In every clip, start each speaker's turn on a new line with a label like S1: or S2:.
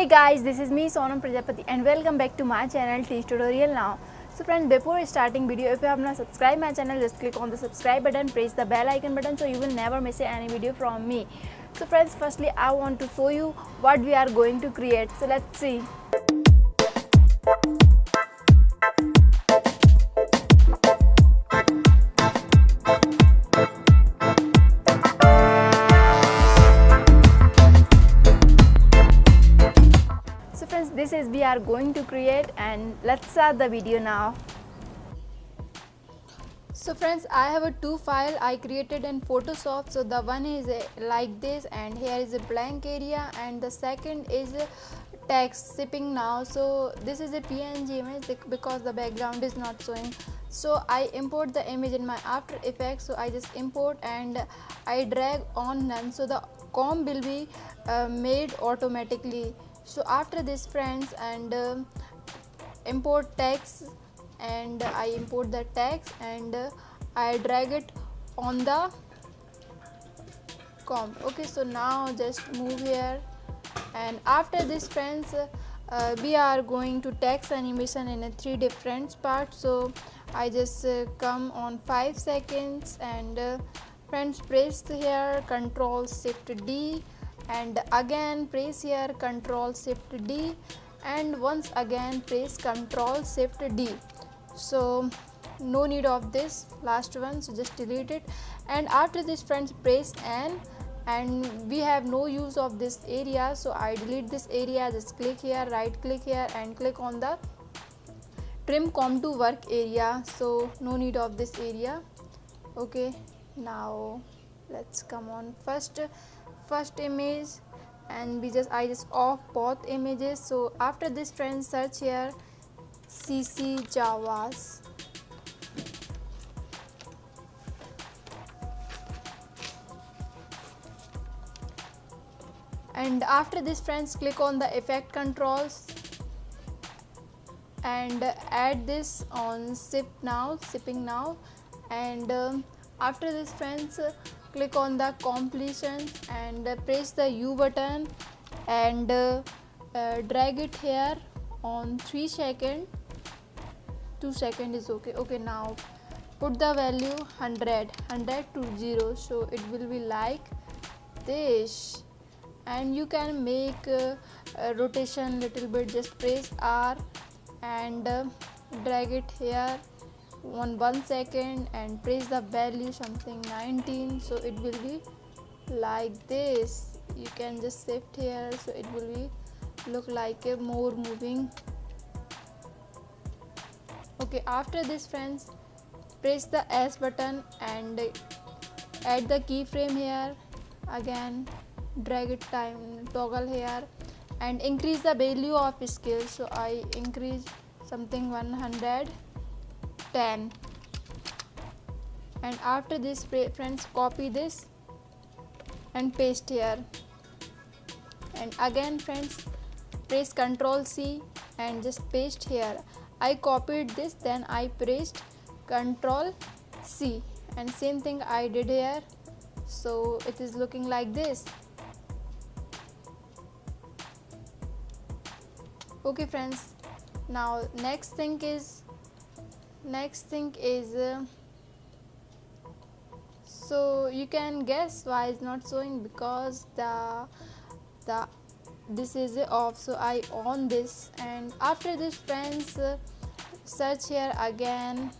S1: Hey guys, this is me Sonam Prajapati and welcome back to my channel Teach Tutorial Now. So friends, before starting video, if you have not subscribed my channel, just click on the subscribe button, press the bell icon button so you will never miss any video from me. So friends, firstly I want to show you what we are going to create. So let's see. So friends, this is we are going to create, and let's start the video now. So friends, I have a two file I created in Photoshop. So the one is like this, and here is a blank area, and the second is text shipping now. So this is a PNG image because the background is not showing. So I import the image in my After Effects. So I just import and I drag on none, so the comb will be made automatically. So after this friends, and import text, and I import the text and I drag it on the comb. Okay, so now just move here, and after this friends, we are going to text animation in a 3 different parts. So I just come on 5 seconds, and friends press here Ctrl Shift D, and again press here Ctrl Shift D, and once again press Ctrl Shift D. So no need of this last one, so just delete it. And after this friends, press N, and we have no use of this area, so I delete this area. Just click here, right click here, and click on the trim comb to work area. So no need of this area. Okay, now let's come on first image, and I just off both images. So after this friends, search here CC Javas, and after this friends, click on the effect controls and add this on shipping now, and after this friends, click on the completion and press the U button, and drag it here on 3 seconds. 2 seconds is okay. Okay, now put the value 100 to 0, so it will be like this. And you can make a rotation little bit. Just press R and drag it here on 1 second and press the value something 19, so it will be like this. You can just shift here, so it will be look like a more moving. Okay, after this friends, press the S button and add the keyframe here. Again drag it time toggle here and increase the value of scale. So I increase something 110, and after this friends, copy this and paste here, and again friends press Ctrl C and just paste here. I copied this, then I pressed Ctrl C, and same thing I did here, so it is looking like this. Okay friends, now next thing is so you can guess why it's not showing, because the this is off. So I on this, and after this friends, search here again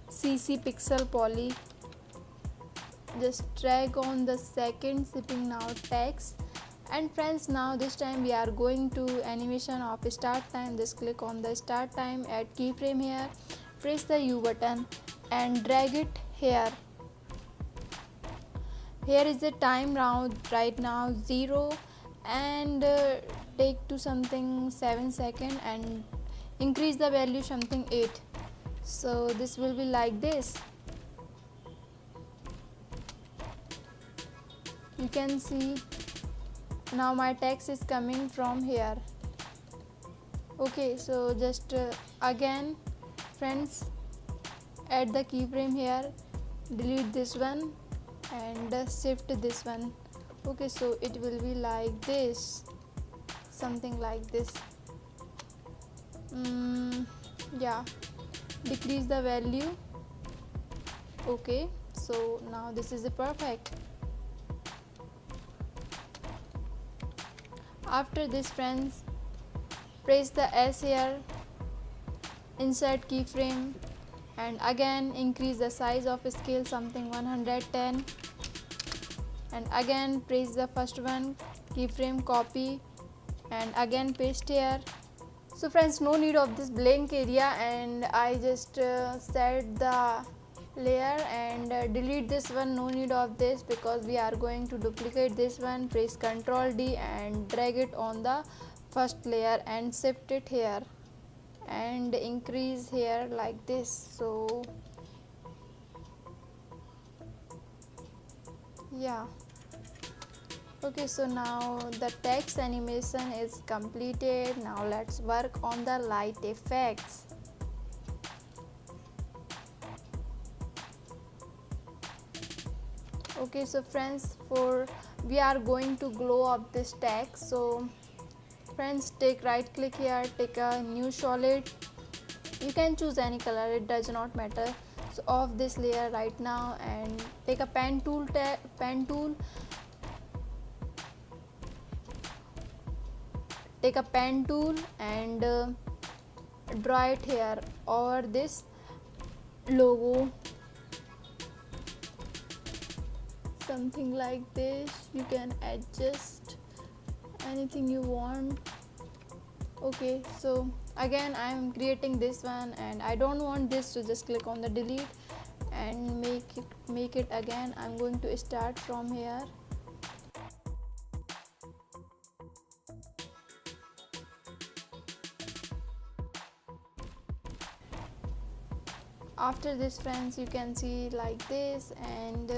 S1: CC Pixel Poly. Just drag on the second shipping now text, and friends, now this time we are going to animation of start time. Just click on the start time, add keyframe here, press the U button and drag it here. Here is the time round right now 0, and take to something 7 seconds and increase the value something 8. So this will be like this. You can see now my text is coming from here. Okay, so just again friends, add the keyframe here, delete this one and shift this one. Okay, so it will be like this. something like this. Yeah, decrease the value. Okay, so now this is the perfect. After this, friends, press the S here, insert keyframe, and again increase the size of scale, something 110, and again press the first one, keyframe, copy, and again paste here. So friends, no need of this blank area, and I just set the layer and delete this one. No need of this because we are going to duplicate this one. Press Ctrl D and drag it on the first layer and shift it here and increase here like this. So yeah, okay, so now the text animation is completed. Now let's work on the light effects. Okay, so friends, for we are going to glow up this text. So friends, take right click here, take a new solid. You can choose any color, it does not matter. So off this layer right now and take a pen tool, take a pen tool and draw it here over this logo, something like this. You can adjust anything you want. Okay, so again I am creating this one and I don't want this, to just click on the delete and make it again. I'm going to start from here. After this, friends, you can see like this, and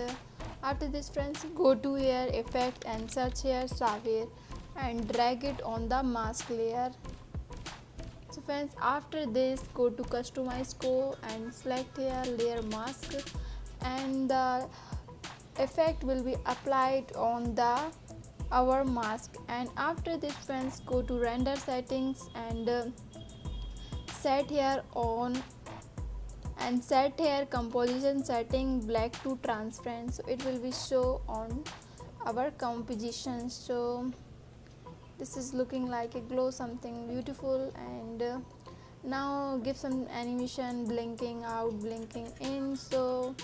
S1: after this, friends, go to here, effect, and search here Savir and drag it on the mask layer. So friends, after this, go to customize core and select here layer mask, and the effect will be applied on the our mask. And after this, friends, go to render settings and set here on and set here composition setting black to transparent, so it will be show on our composition. So this is looking like a glow, something beautiful. And now give some animation, blinking out, blinking in. So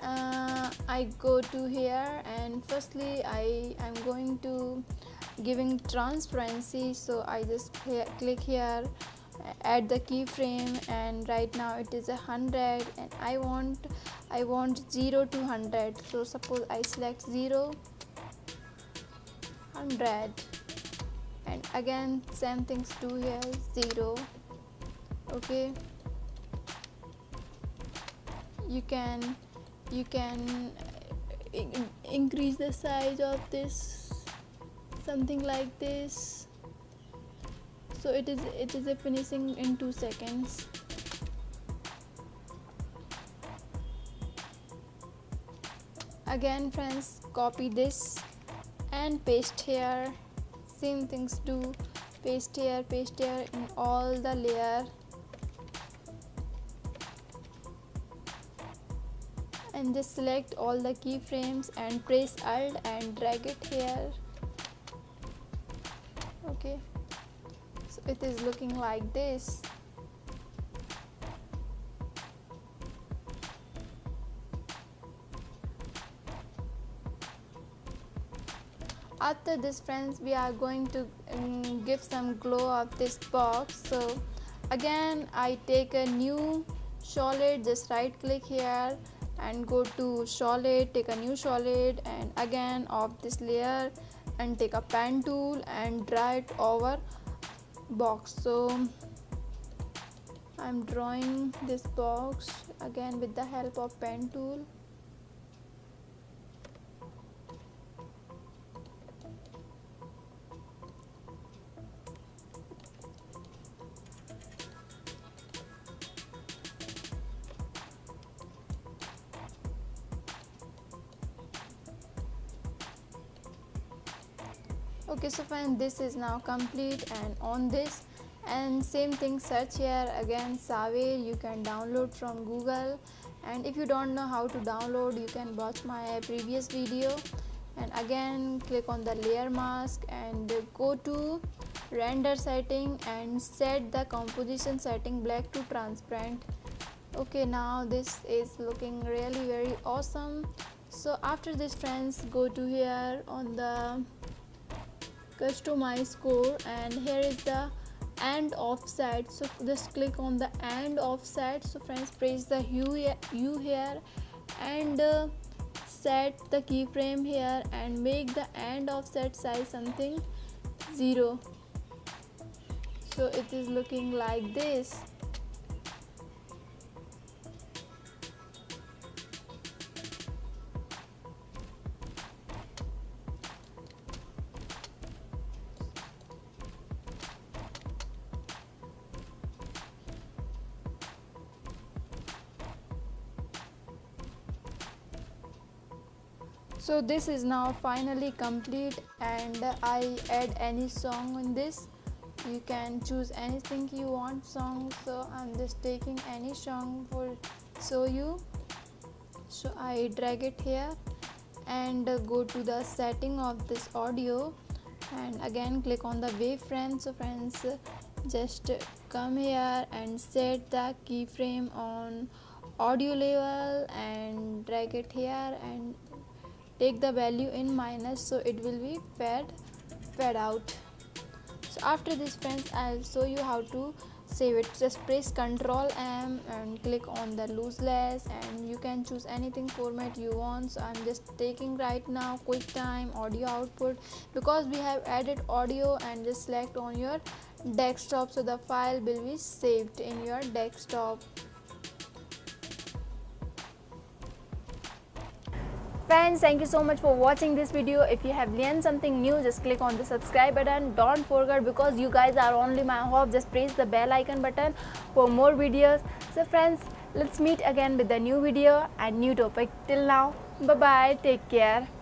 S1: I go to here and firstly I am going to giving transparency, so I just click here, add the keyframe, and right now it is 100 and I want 0 to 100. So suppose I select 0, 100, and again same things do here, 0. Okay, you can increase the size of this, something like this. So it is a finishing in 2 seconds. Again, friends, copy this and paste here, same things do, paste here in all the layer, and just select all the keyframes and press Alt and drag it here. Okay, so it is looking like this. After this, friends, we are going to give some glow of this box. So again I take a new solid, just right click here and go to solid, take a new solid, and again of this layer and take a pen tool and draw it over box. So I'm drawing this box again with the help of pen tool. Okay, so fine, this is now complete, and on this and same thing, search here again Savir. You can download from Google, and if you don't know how to download, you can watch my previous video. And again click on the layer mask and go to render setting and set the composition setting black to transparent. Okay, now this is looking really very awesome. So after this friends, go to here on the customize core, and here is the and offset. So just click on the and offset. So friends, press the U here and set the keyframe here and make the and offset size something 0. So it is looking like this. So this is now finally complete, and I add any song in this. You can choose anything you want song, so I'm just taking any song for show you. So I drag it here and go to the setting of this audio, and again click on the waveframe. So friends, just come here and set the keyframe on audio level and drag it here and take the value in minus, so it will be fade out. So after this friends, I'll show you how to save it. Just press Ctrl M and click on the lossless, and you can choose anything format you want. So I'm just taking right now QuickTime audio output, because we have added audio, and just select on your desktop, so the file will be saved in your desktop. Friends, thank you so much for watching this video. If you have learned something new, just click on the subscribe button. Don't forget, because you guys are only my hope, just press the bell icon button for more videos. So friends, let's meet again with a new video and new topic. Till now, bye bye, take care.